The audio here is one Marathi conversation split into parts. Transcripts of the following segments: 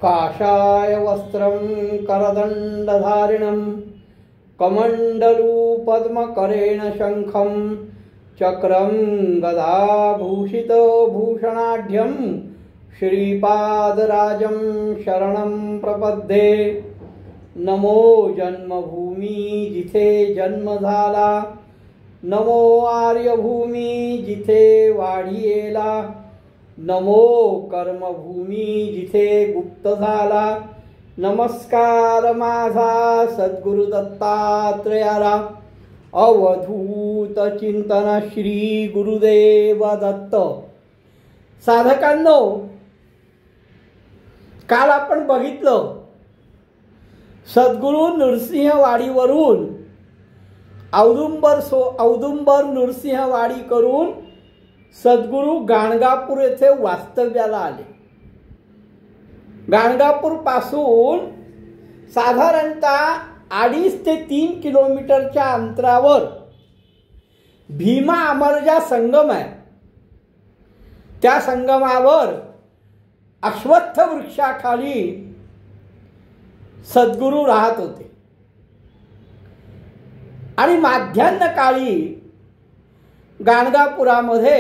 काषाय वस्त्रं करदण्डधारिणं कमण्डलू पद्मकरेण शङ्खं चक्रं गदाभूषितो भूषणाढ्यं श्रीपादराजं शरणं प्रपद्ये। नमो जन्मभूमी जिथे जन्म झाला, नमो आर्यभूमी जिथे वाढीला, नमो कर्मभूमी जिथे गुप्त झाला। नमस्कार माझा सद्गुरु दत्तात्रयाला, अवधूत चिंतन श्री गुरुदेव दत्त। साधकांनो, काल आपण बघितलं सद्गुरु नृसिंहवाडीवरून औदुंबर नृसिंहवाडी करून सद्गुरु गाणगापूर येथे वास्तव्याला आले। गाणगापूर पासून साधारणतः 2.5 ते 3 किलोमीटरच्या अंतरावर भीमा अमरजा संगम आहे। त्या संगमावर अश्वत्थ वृक्षाखाली सद्गुरु राहत होते आणि माध्यान्ह काळी गाणगापुरामध्ये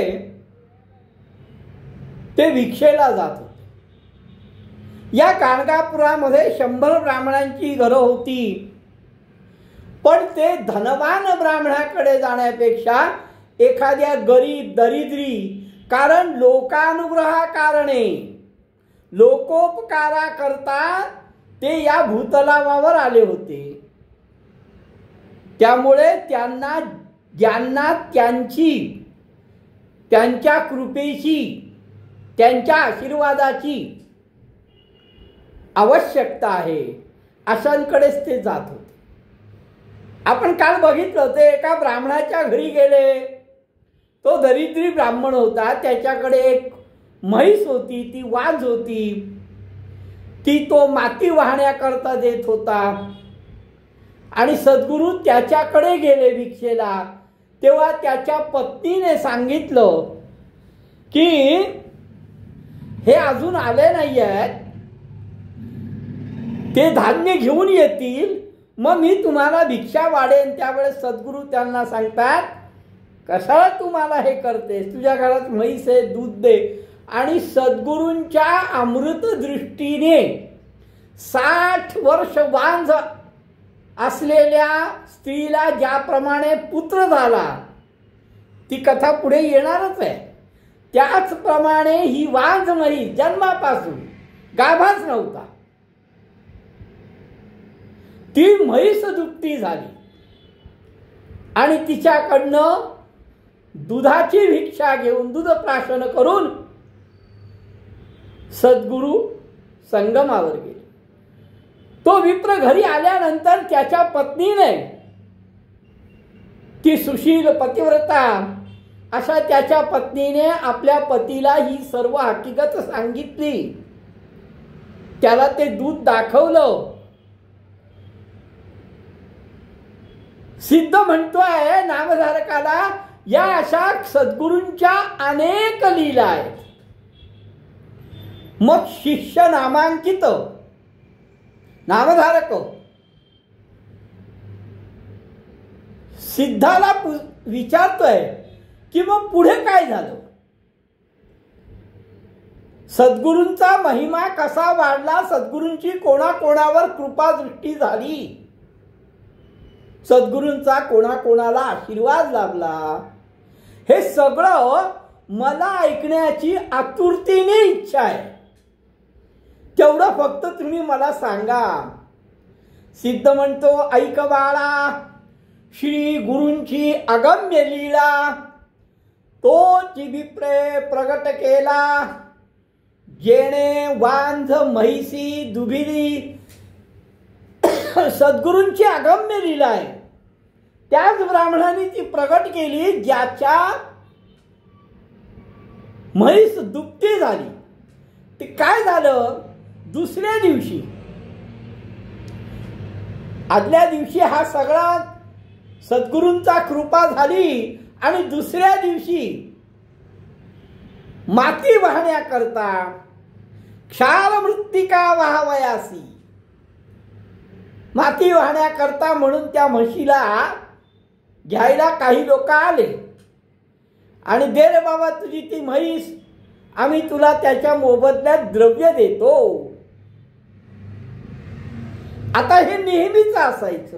ते भिक्षेला जात होते। या गाणगापुरामध्ये 100 ब्राह्मणांची घरं होती, पण ते धनवान ब्राह्मणाकडे जाण्यापेक्षा एखाद्या गरीब दरिद्री, कारण लोकानुग्रहा कारणे लोकोपकारा करता ते या भूतलावर आले होते। त्यामुळे ज्यांना त्यांच्या कृपेची, त्यांच्या आशीर्वादाची आवश्यकता आहे, अशांकडेच ते जात होते। आपण काल बघितलं, ते एका ब्राह्मणाच्या घरी गेले। तो दरिद्री ब्राह्मण होता, त्याच्याकडे एक म्हैस होती, ती वाज होती, ती तो माती वाहण्याकरता देत होता। आणि सद्गुरु त्याच्याकडे गेले भिक्षेला, तेव्हा त्याच्या पत्नीने सांगितलं की हे अजून आले नाही आहेत, ते धान्य घेऊन येतील, मग मी तुम्हाला भिक्षा वाढेन। त्यावेळेस सद्गुरु त्यांना सांगतात, कशाला तुम्हाला हे करतेस, तुझ्या घरात म्हैस आहे, दूध दे। आणि सद्गुरूंच्या अमृत दृष्टीने 60 वर्ष वांझ असलेल्या स्त्रीला ज्याप्रमाणे पुत्र झाला, ती कथा पुढे येणारच आहे, त्याचप्रमाणे ही वांझ म्हैस जन्मापासून गाभाच नव्हता, ती म्हैस दुभती झाली आणि तिच्याकडनं दुधाची भिक्षा घेऊन, दूध प्राशन करून सद्गुरु संगमावर गेले। तो विप्र घरी आल्यानंतर त्याच्या पत्नीने, ती सुशील पतिव्रता अशा त्याच्या पत्नीने आपल्या पतीला ही सर्व हकीकत सांगितली। त्याला ते दूध दाखवलं। सिद्ध म्हणतोय नामधारकाला, या अशा सद्गुरूंच्या अनेक लीला आहेत। मग शिष्य नामांकित नामधारक सिद्धाला विचारतोय की मग पुढे काय झालं, सद्गुरूंचा महिमा कसा वाढला, सद्गुरूंची कोणाकोणावर कृपा दृष्टी झाली, सद्गुरूंचा कोणाकोणाला आशीर्वाद लाभला, हे सगळं मला ऐकण्याची आतुरतेने इच्छा आहे। तेवढं फक्त तुम्ही मला सांगा। सिद्ध म्हणतो, ऐक बाळा, श्री गुरूंची अगम्य लीला तोच विप्रे प्रगट केला, जेणे वांझ म्हैसी दुभिली। सद्गुरूंची अगम्य लीला आहे, त्याच ब्राह्मणाने ती प्रगट केली ज्याच्या म्हैस दुभती झाली। ते काय झालं, दुसऱ्या दिवशी, आदल्या दिवशी हा सगळा सद्गुरूंचा कृपा झाली आणि दुसऱ्या दिवशी माती वाहण्याकरता क्षार मृत्तिका वाहवयासी, माती वाहण्याकरता म्हणून त्या म्हशीला घ्यायला काही लोक आले आणि दे रे बाबा तुझी ती म्हैस, आम्ही तुला त्याच्या मोबदल्यात द्रव्य देतो. आता हे नेहमीच असायचं,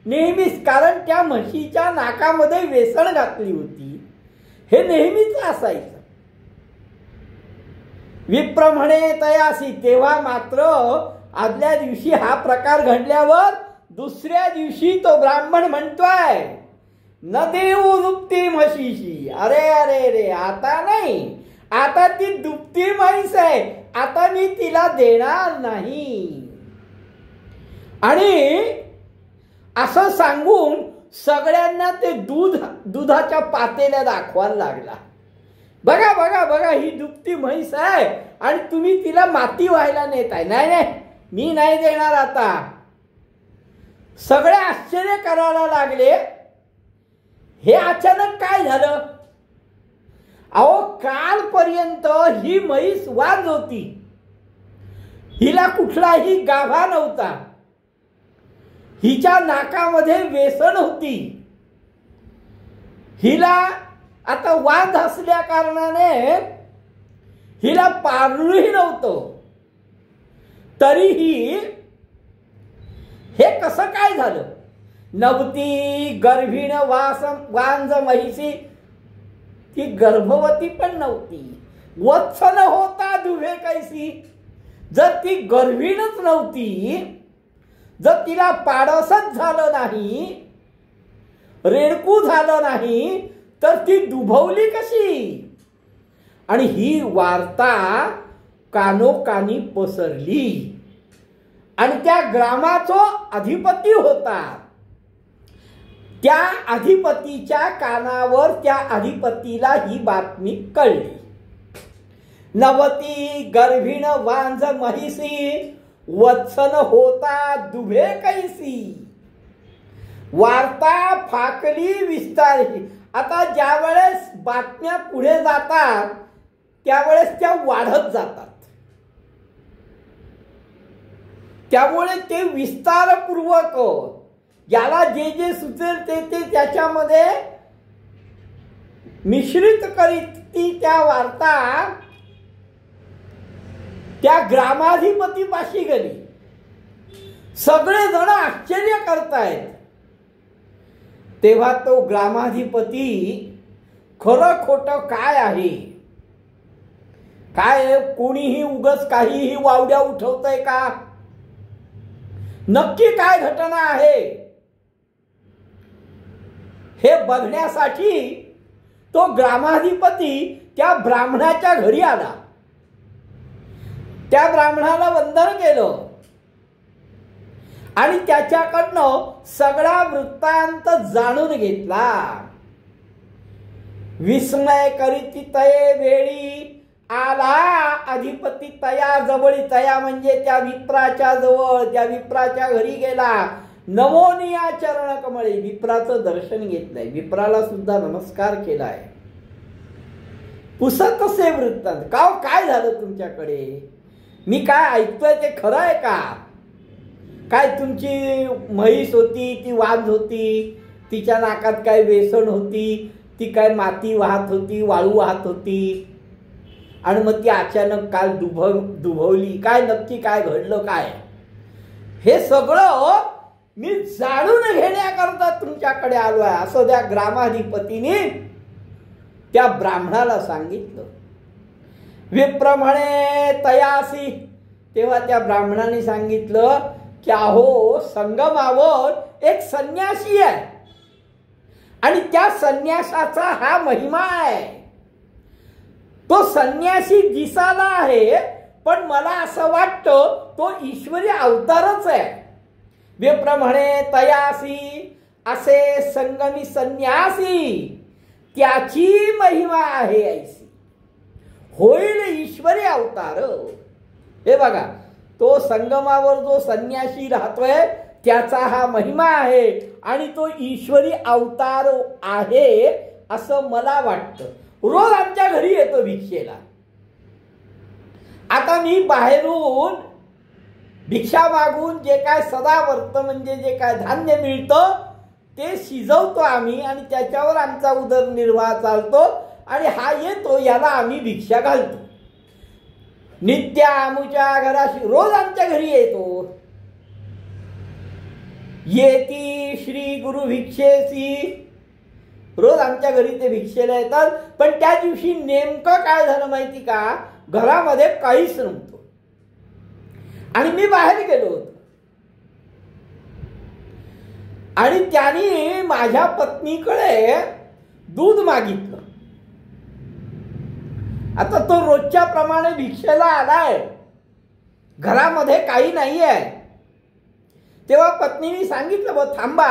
नेहमीच, कारण त्या म्हशीच्या नाकामध्ये वेसण घातली होती, हे नेहमीच असायचं. विप्र म्हणे तयासी, तेव्हा मात्र आदल्या दिवशी हा प्रकार घडल्यावर दुसऱ्या दिवशी तो ब्राह्मण म्हणतोय न देऊ दुपती म्हशीशी. अरे अरे रे, आता नाही, आता ती दुपती म्हैस आहे, आता मी तिला देणार नाही. आणि असं सांगून सगळ्यांना ते दुधाच्या पातेल्या दाखवायला लागला. बघा बघा बघा, ही दुपती म्हैस आहे आणि तुम्ही तिला माती व्हायला नेताय. नाही नाही, मी नाही देणार आता. सगळे आश्चर्य करायला लागले, हे अचानक काय झालं? अहो, कालपर्यंत ही म्हैस वांज होती, हिला कुठलाही गाभा नव्हता, हिच्या नाकामध्ये वेसण होती, हिला आता वांज असल्या कारणाने हिला पारणंही नव्हतं. तरीही हे कसं काय झालं? नवती गर्भीण वांज म्हैसी, ती गर्भवती पण नव्हती, वत्स न होता दुभे कैसी. जर ती गर्भीणच नव्हती, जर तिला पाडसच झालं नाही, रेडकू झालं नाही, तर ती दुभवली कशी? आणि ही वार्ता कानोकानी पसरली आणि त्या ग्रामाचा अधिपती होता, त्या अधिपतीच्या कानावर त्या अधिपतीला ही बातमी कळली. नवती गर्भीण वांझ महिसी, वत्सन होता दुभे कैसी. वार्ता फाकली विस्तारली. आता ज्या वेळेस बातम्या पुढे जातात त्यावेळेस त्या वाढत जातात, त्यामुळे ते विस्तारपूर्वक ज्याला जे जे सुचेल ते ते त्याच्यामध्ये मिश्रित करीत ती त्या वार्ता त्या ग्रामाधिपतीपाशी गेली. सगळे जण आश्चर्य करतायत. तेव्हा तो ग्रामाधिपती खरं खोटं काय आहे, काय कोणीही उगच काहीही वावड्या उठवतंय का, नक्की काय घटना आहे हे बघण्यासाठी तो ग्रामाधिपती त्या ब्राह्मणाच्या घरी आला. त्या ब्राह्मणाला वंदन केलं आणि त्याच्याकडनं सगळा वृत्तांत जाणून घेतला. विस्मय करीती तये वेळी आला अधिपती तया जवळी. तया म्हणजे त्या विप्राच्या जवळ, त्या विप्राच्या घरी गेला. नवोनिया चरण कमळे, विप्राचं दर्शन घेतलंय, विप्राला सुद्धा नमस्कार केलाय. पुसतसे वृत्तांत, का काय झालं तुमच्याकडे, मी काय ऐकतोय ते खरं आहे का? काय तुमची म्हैस होती, ती वांज होती, तिच्या नाकात काय वेसण होती, ती काय माती वाहत होती, वाळू वाहत होती, आणि मग ती अचानक काल दुभवली, काय नक्की काय घडलं काय? हे सगळं मी जाणून घेण्याकरता तुमच्याकडे आलो आहे, असं त्या ग्रामाधिपतीने त्या ब्राह्मणाला सांगितलं. विप्र म्हणे तयासी, तेव्हा त्या ब्राह्मणाने सांगितलं की अहो, संगमावर एक संन्यासी आहे आणि त्या संन्यासाचा हा महिमा आहे. तो संन्यासी दिसाला आहे, पण मला असं वाटतं तो ईश्वरी अवतारच आहे. विप्र म्हणे तयासी, असे संगमी संन्यासी, त्याची महिमा आहे ऐसी. होईल ईश्वरी अवतार. हे बघा, तो संगमावर जो संन्यासी राहतोय त्याचा हा महिमा आहे आणि तो ईश्वरी अवतार आहे असं मला वाटतं. रोज आमच्या घरी येतो भिक्षेला. आता मी बाहेरून भिक्षा मागून जे काय सदावर्त म्हणजे जे काय धान्य मिळतं ते शिजवतो आम्ही आणि त्याच्यावर आमचा उदरनिर्वाह चालतो आणि हा येतो याला आम्ही भिक्षा घालतो. नित्य आमुच्या घराशी रोज आमच्या घरी येतो. येती श्री गुरु भिक्षेसी, रोज आमच्या घरी ते भिक्षेला येतात. पण त्या दिवशी नेमकं काय झालं माहिती का, घरामध्ये काहीच नव्हतं आणि मी बाहेर गेलो होतो आणि त्यांनी माझ्या पत्नीकडे दूध मागितलं. आता तो रोजच्या प्रमाणे भिक्षेला आलाय, घरामध्ये काही नाही आहे. तेव्हा पत्नीने सांगितलं बघ थांबा,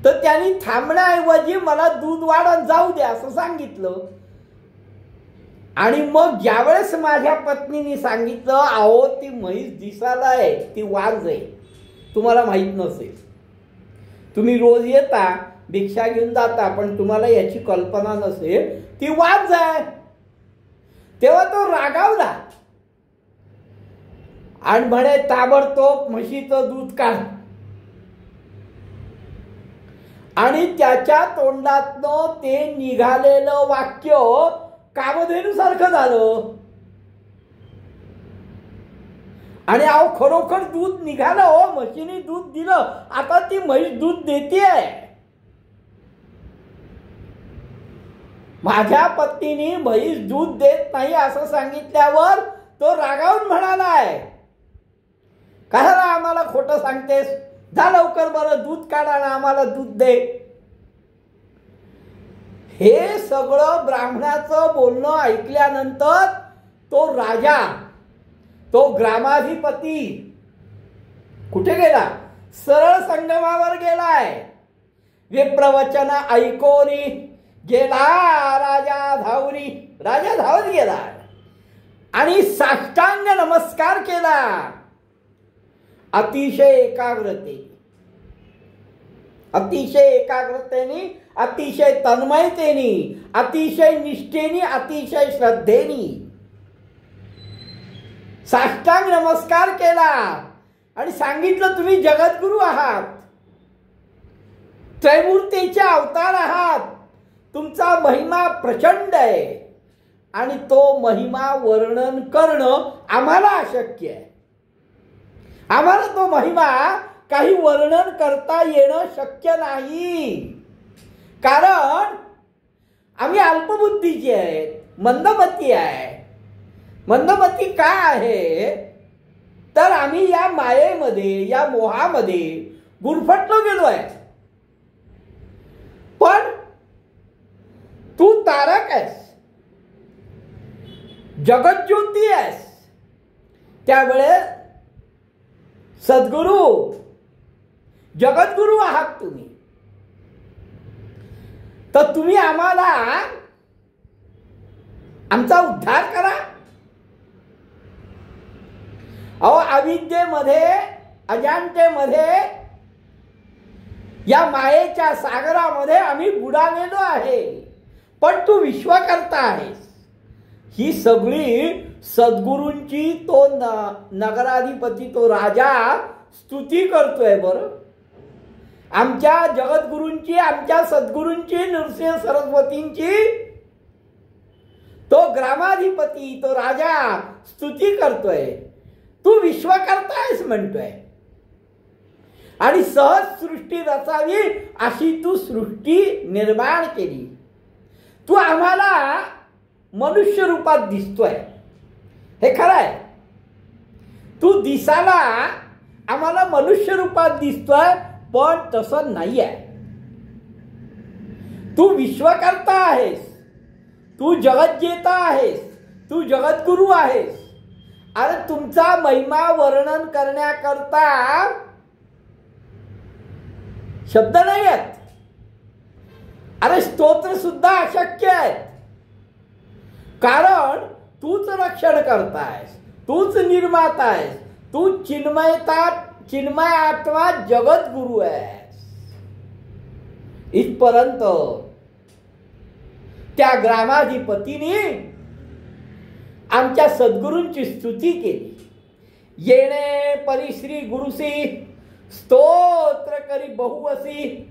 तर त्यांनी थांबण्याऐवजी मला दूध वाढत जाऊ द्या असं सांगितलं. आणि मग ज्यावेळेस माझ्या पत्नीने सांगितलं अहो ती म्हैस दिसायला आहे, ती वाज आहे, तुम्हाला माहित नसेल, तुम्ही रोज येता भिक्षा घेऊन जाता पण तुम्हाला याची कल्पना नसेल, ती वाज आहे. तेव्हा तो रागावला आणि म्हणे ताबडतोब म्हशीचं दूध काढ. आणि त्याच्या तोंडातनं ते निघालेलं वाक्य कामधेनू सारखं झालं. आणि अहो खरोखर दूध निघालं हो, म्हशीने दूध दिलं, आता ती म्हैस दूध देतेय. माझ्या पत्नीने म्हैस दूध देत नाही असं सांगितल्यावर तो रागावून म्हणालाय कशाला आम्हाला खोटं सांगतेस, जा लवकर बरं दूध काढा ना आम्हाला दूध दे. हे सगळं ब्राह्मणाचं बोलणं ऐकल्यानंतर तो राजा, तो ग्रामाधिपती कुठे गेला, सरळ संगमावर गेलाय. विप्रवचन ऐकोनी गेला राजा धावरी, राजा धावत गेला आणि साष्टांग नमस्कार केला. अतिशय एकाग्रतेने, अतिशय एकाग्रतेने, अतिशय तन्मयतेने, अतिशय निष्ठेने, अतिशय श्रद्धेने साष्टांग नमस्कार केला आणि सांगितलं तुम्ही जगद्गुरु आहात, त्रैमूर्तीचे अवतार आहात, तुमचा महिमा प्रचंड आहे आणि तो महिमा वर्णन करणं आम्हाला अशक्य आहे. आम्हाला तो महिमा काही वर्णन करता येणं शक्य नाही, कारण आम्ही अल्पबुद्धीचे आहेत, मंदमती आहे. मंदमती का आहे तर आम्ही या मायेमध्ये, या मोहामध्ये गुरफटलो गेलो आहे. पण तू तारक आहेस, जगज्योती आहेस, त्यावेळेस सद्गुरु जगद्गुरु आहात तुम्ही, तर तुम्ही आम्हाला आमचा उद्धार करा. अहो अविद्येमध्ये, अजाणतेमध्ये, या मायेच्या सागरामध्ये आम्ही बुडालेलो आहे, पण तू विश्वकर्ता आहेस. ही सगळी सद्गुरूंची तो नगराधिपती, तो राजा स्तुती करतोय. बरं आमच्या जगद्गुरूंची, आमच्या सद्गुरूंची, नृसिंह सरस्वतींची तो ग्रामाधिपती, तो राजा स्तुती करतोय. तू विश्वकर्ता आहेस म्हणतोय आणि सहज सृष्टी रचावी अशी तू सृष्टी निर्माण केली. तू आम्हाला मनुष्य रूपात दिसतोय, हे खरं आहे. तू दिसाला आम्हाला मनुष्य रूपात दिसतोय, पण तसं नाही आहे. तू विश्वकर्ता आहेस, तू जगज्जेता आहेस, तू जगद्गुरु आहेस. अरे तुमचा महिमा वर्णन करण्याकरता शब्द नाही आहेत. अरे स्तोत्र सुद्धा अशक्य आहेत, कारण तूच रक्षण करतायस, तूच निर्माता आहेस, तू चिन्मय आत्मा जगद्गुरु आहेस. इथपर्यंत त्या ग्रामाधिपतीने आमच्या सद्गुरूंची स्तुती केली. येणे परिश्री गुरुसी स्तोत्र करी बहुवसी.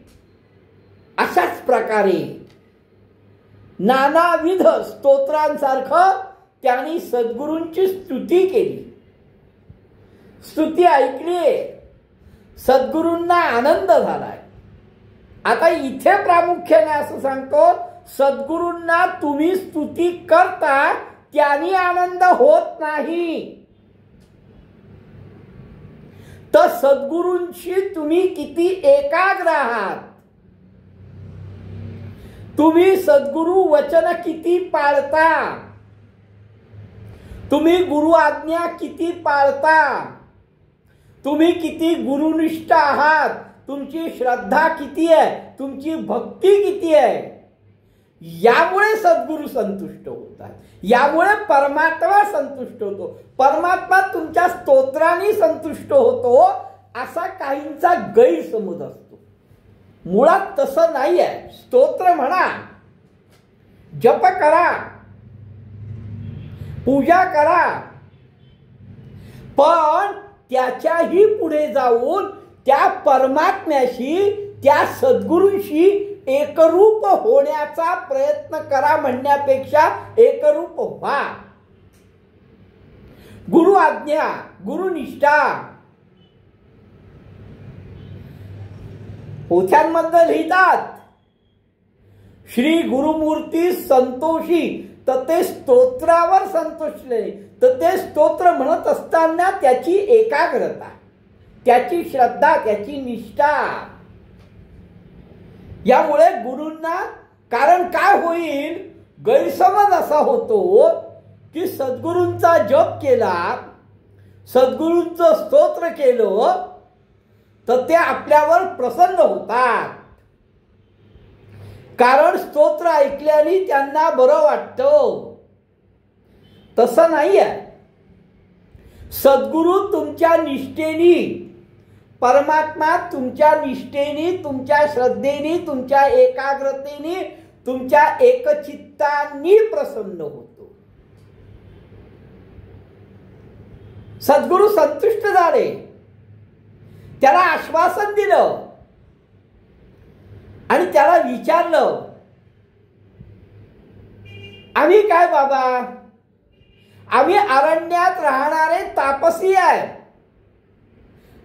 अशाच प्रकारे नानाविध स्तोत्रांसारखं त्यांनी सद्गुरूंची स्तुती केली. स्तुती ऐकली, सद्गुरूंना आनंद झालाय. आता इथे प्रामुख्याने असं सांगतो, सद्गुरूंना तुम्ही स्तुती करता त्यांनी आनंद होत नाही, तर सद्गुरूंशी तुम्ही किती एकाग्र आहात, तुम्ही सद्गुरु वचन किती पाळता, तुम्ही गुरु आज्ञा किती पाळता, तुम्ही किती गुरुनिष्ठ आहात, तुमची श्रद्धा किती आहे, तुमची भक्ती किती आहे, यामुळे सद्गुरु संतुष्ट होतात. यामुळे परमात्मा संतुष्ट होतो. परमात्मा तुमच्या स्तोत्राने संतुष्ट होतो असा काहींचा गैरसमज असतो. मुळात तसं नाही आहे. स्तोत्र म्हणा, जप करा, पूजा करा, पण त्याच्याही पुढे जाऊन त्या परमात्म्याशी, त्या सद्गुरूंशी एकरूप होण्याचा प्रयत्न करा म्हणण्यापेक्षा एकरूप व्हा. गुरु आज्ञा, गुरुनिष्ठा. पोथ्यांमध्ये लिहितात, श्री गुरुमूर्ती संतोषी, तर ते स्तोत्रावर संतोषले, तर ते स्तोत्र म्हणत असताना त्याची एकाग्रता, त्याची श्रद्धा, त्याची निष्ठा. यामुळे गुरूंना, कारण काय होईल, गैरसमज असा होतो की सद्गुरूंचा जप केला, सद्गुरूंचं स्तोत्र केलं तर ते आपल्यावर प्रसन्न होतात, कारण स्तोत्र ऐकल्याने त्यांना बरं वाटतं. तसं नाही आहे. सद्गुरू तुमच्या निष्ठेने, परमात्मा तुमच्या निष्ठेने, तुमच्या श्रद्धेने, तुमच्या एकाग्रतेने, तुमच्या एकचित्ताने प्रसन्न होतो. सद्गुरू संतुष्ट झाले, त्याला आश्वासन दिलं आणि त्याला विचारलं, आम्ही काय बाबा, आम्ही अरण्यात राहणारे तापसी आहे,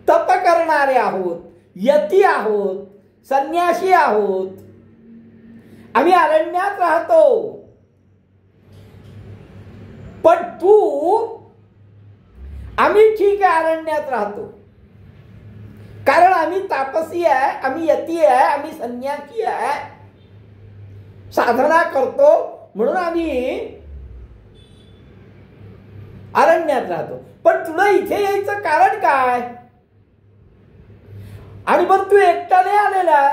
तप करणारे आहोत, यती आहोत, संन्यासी आहोत, आम्ही अरण्यात राहतो, पण तू, आम्ही ठीक आहे अरण्यात राहतो, कारण आम्ही तापसी आहे, आम्ही यती आहे, आम्ही संन्यासी आहे, साधना करतो, म्हणून आम्ही अरण्यात राहतो, पण तुला इथे यायचं कारण काय, आणि मग तू एकट्याने आलेला,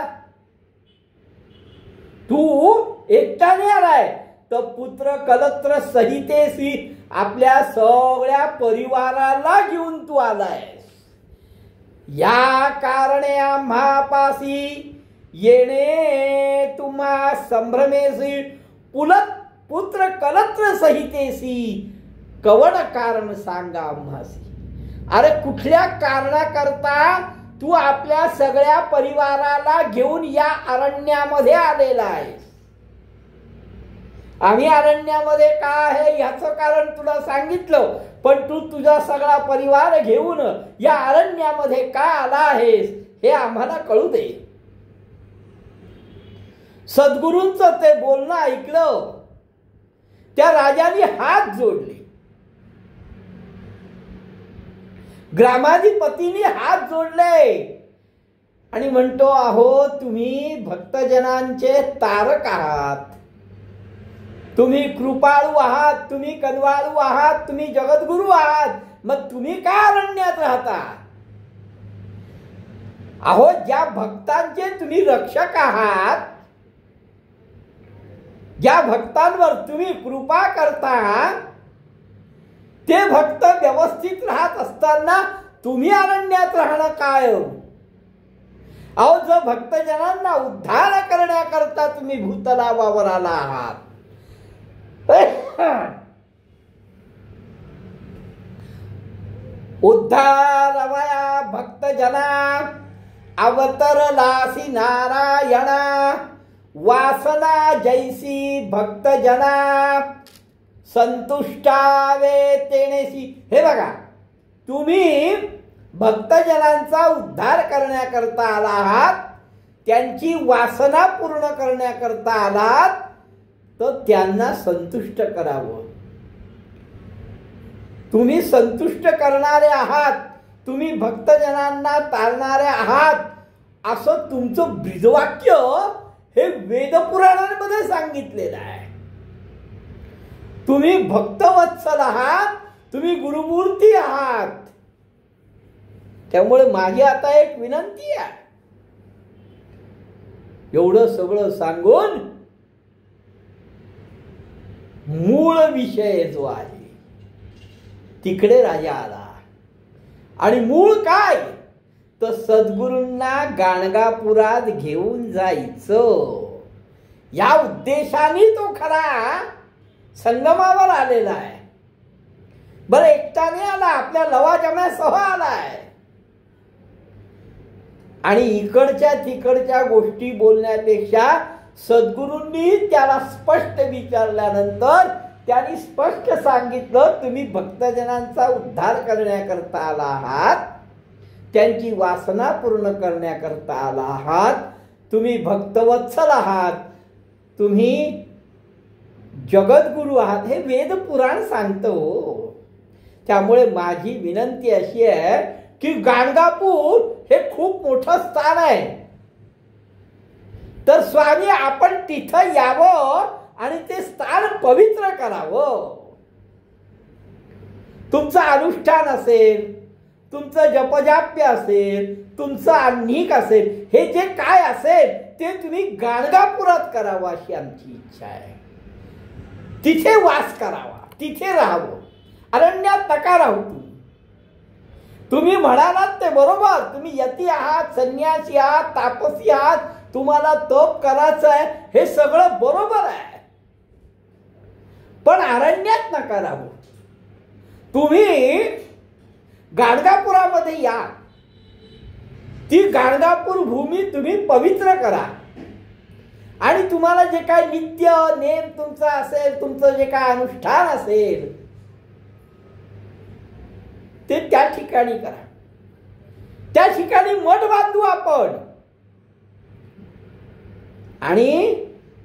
तू एकट्याने आलाय, तर पुत्र कलत्र सहितेसी, आपल्या सगळ्या परिवाराला घेऊन तू आलाय. या कारणे आम्हापासी येणे तुम्हा संभ्रमेसी, पुत्र कलत्र सहितेसी, कवण कारण सांगा आम्हासी. अरे कुठल्या कारणाकरता तू आपल्या सगळ्या परिवाराला घेऊन या अरण्यामध्ये आलेला आहेस. आम्ही अरण्यामध्ये का आहे याचं कारण तुला सांगितलं, पण तू तुझा सगळा परिवार घेऊन या अरण्यामध्ये का आला आहेस हे आम्हाला कळू दे. सद्गुरूंचं ते बोलणं ऐकलं, त्या राजाने हात जोडले, ग्रामाधिपतीने हात जोडले आणि म्हणतो, अहो तुम्ही भक्तजनांचे तारक आहात, तुम्ही कृपाळू आहात, तुम्ही कनवाळू आहात, तुम्ही जगद्गुरु आहात, मग तुम्ही का अरण्यात राहता. अहो ज्या भक्तांचे तुम्ही रक्षक आहात, ज्या भक्तांवर तुम्ही कृपा करता, ते भक्त व्यवस्थित राहत असताना तुम्ही अरण्यात राहणं काय. अहो जो भक्तजनांना उद्धार करण्याकरता तुम्ही भूतलावावर आला आहात, उद्धारवया भक्तजना अवतरलासी नारायणा वासना जैसी भक्तजना संतुष्टावे तेणेसी. हे बघा, तुम्ही भक्तजनांचा उद्धार करण्याकरता आला आहात, त्यांची वासना पूर्ण करण्याकरता आलात, तर त्यांना संतुष्ट करावं. तुम्ही संतुष्ट करणारे आहात, तुम्ही भक्तजनांना तारणारे आहात, असं तुमचं ब्रीजवाक्य हे वेदपुराणांमध्ये सांगितलेलं आहे. तुम्ही भक्तवत्सल आहात, तुम्ही गुरुमूर्ती आहात. त्यामुळे माझी आता एक विनंती आहे. एवढं सगळं सांगून मूळ विषय जो आहे तिकडे राजा आला. आणि मूळ काय, तर सद्गुरूंना गाणगापुरात घेऊन जायचं या उद्देशाने तो खरा संगमावर आलेला आहे. बरं, एकट्याने आला, आपल्या लवाजम्यासह आलाय. आणि इकडच्या तिकडच्या गोष्टी बोलण्यापेक्षा सद्गुरूंनी त्याला स्पष्ट विचारल्यानंतर त्यांनी स्पष्ट सांगितलं, तुम्ही भक्तजनांचा उद्धार करण्याकरता आला आहात, त्यांची वासना पूर्ण करण्याकरता आला आहात, तुम्ही भक्तवत्सल आहात, तुम्ही जगद्गुरु आहात, हे वेद पुराण सांगतो. त्यामुळे माझी विनंती अशी आहे की गाणगापूर हे खूप मोठं स्थान आहे, तर स्वामी आपण तिथं यावं आणि ते स्थान पवित्र करावं. तुमचं अनुष्ठान असेल, तुमचं जपजाप्य असेल, तुमचं आह्निक असेल, हे जे काय असेल ते तुम्ही गाणगापुरात करावं अशी आमची इच्छा आहे. तिथे वास करावा, तिथे राहावं, अरण्यात नका राहू. तुम्ही म्हणालात ते बरोबर, तुम्ही यती आहात, संन्यासी आहात, तापसी आहात, तुम्हाला तप करायचं आहे, हे सगळं बरोबर आहे, पण अरण्यात नका राहू. तुम्ही गाणगापुरामध्ये या, ती गाणगापूर भूमी तुम्ही पवित्र करा आणि तुम्हाला जे काय नित्य नेम तुमचा असेल, तुमचं जे काय अनुष्ठान असेल ते त्या ठिकाणी करा. त्या ठिकाणी मठ बांधू आपण आणि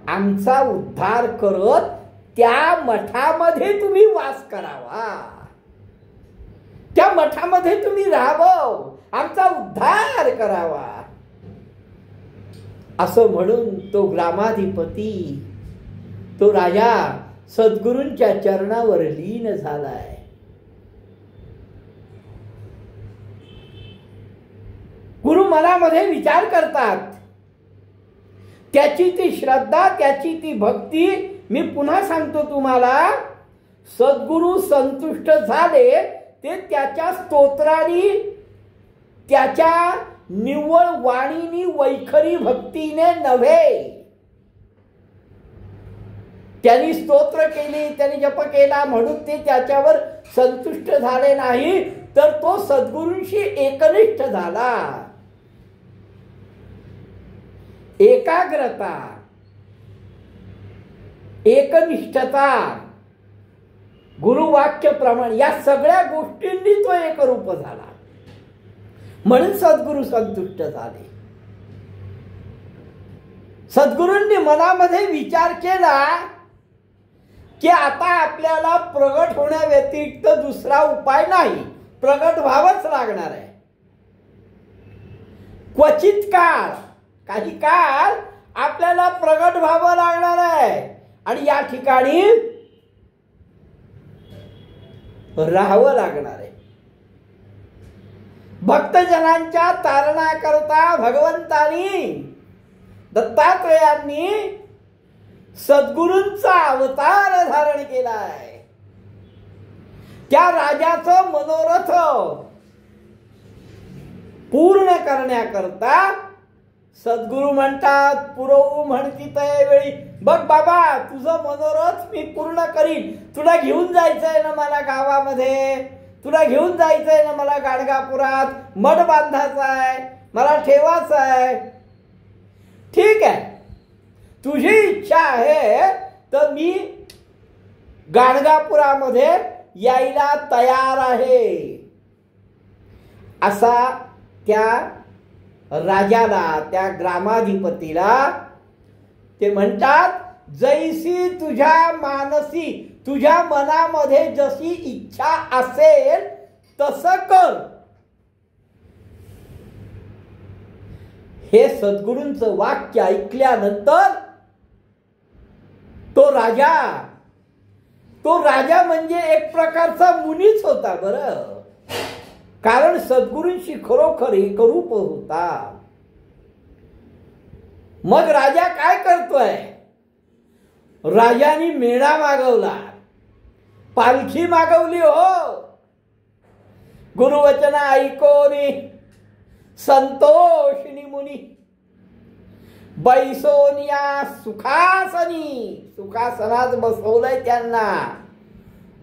आमचा उद्धार करत त्या मठामध्ये तुम्ही वास करावा, त्या मठामध्ये तुम्ही राहावं, आमचा उद्धार करावा. असं म्हणून तो ग्रामाधिपती, तो राजा सद्गुरूंच्या चरणावर लीन झालाय. गुरु मनामध्ये विचार करतात, त्याची ती श्रद्धा, त्याची ती भक्ती. मी पुन्हा सांगतो तुम्हाला, सद्गुरु संतुष्ट झाले ते त्याच्या स्तोत्रानी, त्याच्या निव्वळ वाणीनी, वैखरी भक्तीने नव्हे. त्यांनी स्तोत्र केली, त्यांनी जप केला म्हणून ते त्याच्यावर संतुष्ट झाले नाही, तर तो सद्गुरूंशी एकनिष्ठ झाला. एकाग्रता, एकनिष्ठता, गुरुवाक्य प्रमाण या सगळ्या गोष्टींनी तो एकरूप झाला, म्हणून सद्गुरू संतुष्ट झाले. सद्गुरूंनी मनामध्ये विचार केला की आता आपल्याला प्रगट होण्या व्यतिरिक्त दुसरा उपाय नाही, प्रगट व्हावंच लागणार आहे. क्वचित काळ, काही काळ आपल्याला प्रगट व्हावं लागणार आहे आणि या ठिकाणी राहावं लागणार आहे. भक्तजनांच्या तारणाकरता भगवंतानी, दत्तात्रयांनी सद्गुरूंचा अवतार धारण केलाय. त्या राजाचं मनोरथ पूर्ण करण्याकरता सद्गुरू म्हणतात, पुरवू म्हणती त्यावेळी, बघ बाबा तुझं मनोरथ मी पूर्ण करीन. तुला घेऊन जायचंय ना मला गावामध्ये, तुला घेऊन जायचंय ना मला गाणगापुरात, मठ बांधायचा आहे, मला ठेवायचं आहे. ठीक आहे, तुझी इच्छा आहे तर मी गाणगापुरामध्ये यायला तयार आहे. असा त्या राजाला, त्या ग्रामाधिपतीला ते म्हणतात, जैसी तुझ्या मानसी, तुझ्या मनामध्ये जशी इच्छा असेल तसं कर. हे सद्गुरूंचं वाक्य ऐकल्यानंतर तो राजा म्हणजे एक प्रकारचा मुनीच होता बरं, कारण सद्गुरूंशी खरोखर एकरूप होता. मग राजा काय करतोय? राजाने मेणा मागवला, पालखी मागवली. हो, गुरुवचन ऐकोनी संतोषिनी मुनी बैसोनिया सुखासनी, सुखासनात बसवलंय त्यांना.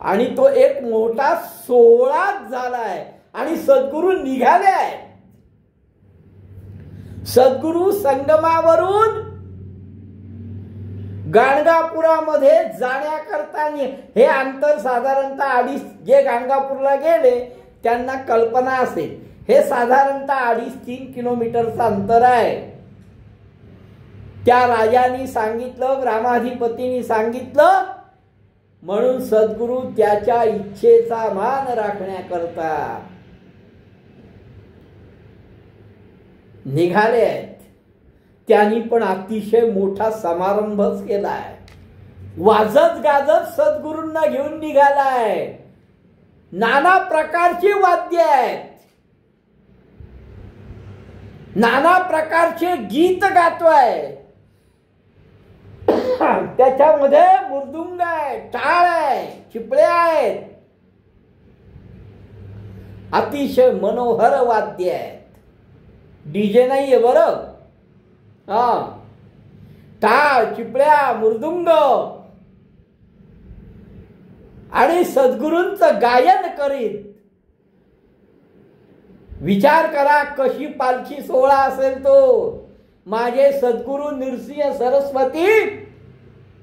आणि तो एक मोठा सोहळाच झालाय आणि सद्गुरू निघाले आहेत. सद्गुरू संगमावरून गाणगापुरामध्ये जाण्याकरता, हे अंतर साधारणतः 2.5, जे गाणगापूरला गेले त्यांना कल्पना असेल, हे साधारणतः 2.5-3 किलोमीटरचं अंतर आहे. त्या राजाने सांगितलं, ग्रामाधिपतींनी सांगितलं, म्हणून सद्गुरू त्याच्या इच्छेचा मान राखण्याकरता निघाले आहेत. त्यांनी पण अतिशय मोठा समारंभच केलाय. वाजत गाजत सद्गुरूंना घेऊन निघालाय. नाना प्रकारची वाद्य आहेत, नाना प्रकारचे गीत गातोय. त्याच्यामध्ये मृदुंग आहे, टाळ आहे, चिपळ्या आहेत, अतिशय मनोहर वाद्य आहेत. डीजे नाहीये बरं. टाळ, चिपळ्या, मृदुंग आणि सद्गुरूंचं गायन करीत. विचार करा कशी पालखी सोहळा असेल तो. माझे सद्गुरू नृसिंह सरस्वती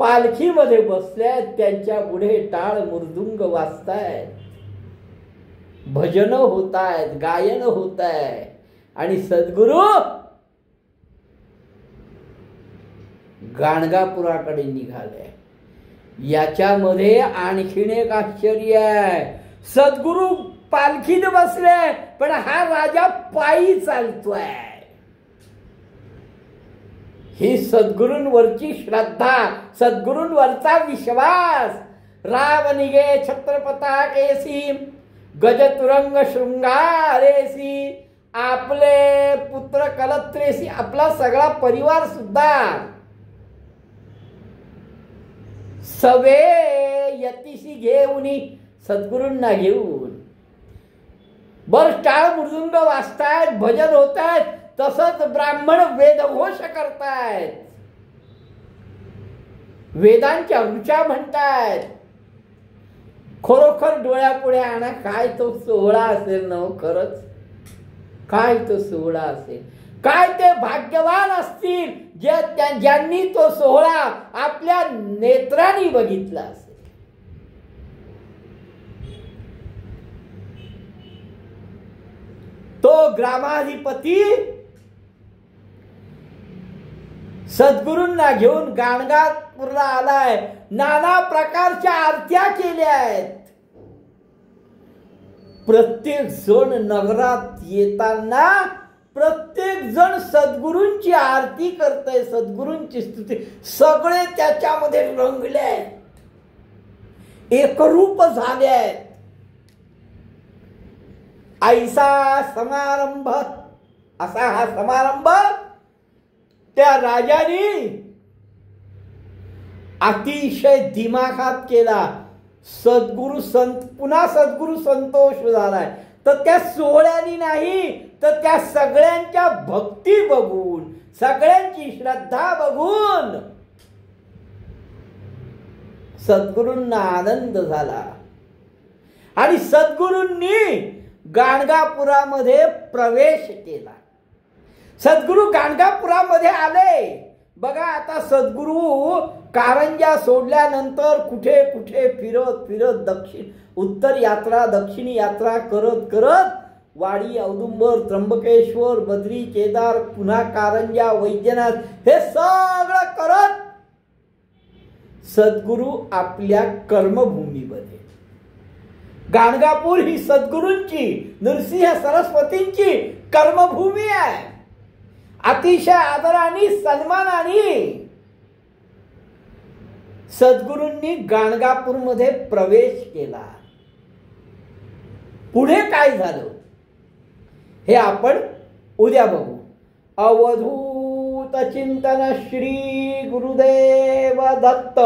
पालखीमध्ये बसल्यात, त्यांच्या पुढे टाळ मृदुंग वाजतायत, भजन होत आहेत, गायन होत आहे. आणि सद्गुरू गाणगापुराकडे निघाले. याच्यामध्ये आणखीन एक आश्चर्य आहे. सद्गुरू पालखीत बसले, पण हा राजा पायी चालतोय. ही सद्गुरूंवरची श्रद्धा, सद्गुरूंवरचा विश्वास. राव निघे छत्रपता केसी, गजतुरंग शृंगारेसी, आपले पुत्र कलत्रेसी, आपला सगळा परिवार सुद्धा सवे यतीशी घेऊनी, सद्गुरूंना घेऊन. बर टाळ मृदुंग वाजतायत, भजन होत आहेत, तसंच ब्राह्मण वेदघोष करतायत, वेदांच्या ऋचा म्हणतायत. खरोखर डोळ्यापुढे आणा, काय तो सोहळा असेल ना. खरंच काय तो सोहळा असेल. काय ते भाग्यवान असतील ज्यांनी तो सोहळा आपल्या नेत्रांनी बघितला असेल. तो ग्रामाधिपती सद्गुरूंना घेऊन गाणगापूरला आलाय. नाना प्रकारच्या आरत्या केल्या आहेत. प्रत्येक जण नगरात येताना प्रत्येक जण सद्गुरूंची आरती करतय, सद्गुरूंची स्तुती. सगळे त्याच्यामध्ये रंगले आहेत, एकरूप झाले आहेत. ऐसा समारंभ, असा हा समारंभ त्या राजाने अतिशय दिमाखात केला. पुन्हा सद्गुरू संतोष झालाय. तर त्या सोहळ्यानी नाही, तर त्या सगळ्यांच्या भक्ती बघून, सगळ्यांची श्रद्धा बघून सद्गुरूंना आनंद झाला. आणि सद्गुरूंनी गाणगापुरामध्ये प्रवेश केला. सद्गुरू गाणगापुरामध्ये आले. बघा आता सद्गुरू कारंजा सोडल्यानंतर कुठे कुठे फिरत फिरत उत्तर यात्रा दक्षिणी यात्रा करत करत वाडी, औदुंबर, त्र्यंबकेश्वर, बद्री, केदार, पुन्हा कारंजा, वैद्यनाथ हे सगळं करत सद्गुरू आपल्या कर्मभूमीमध्ये. गाणगापूर ही सद्गुरूंची, नृसिंह सरस्वतींची कर्मभूमी आहे. अतिशय आदराने सन्मानाने सद्गुरूंनी गाणगापूरमध्ये प्रवेश केला. पुढे काय झालं हे आपण उद्या बघू. अवधूत चिंतन श्री गुरुदेव दत्त.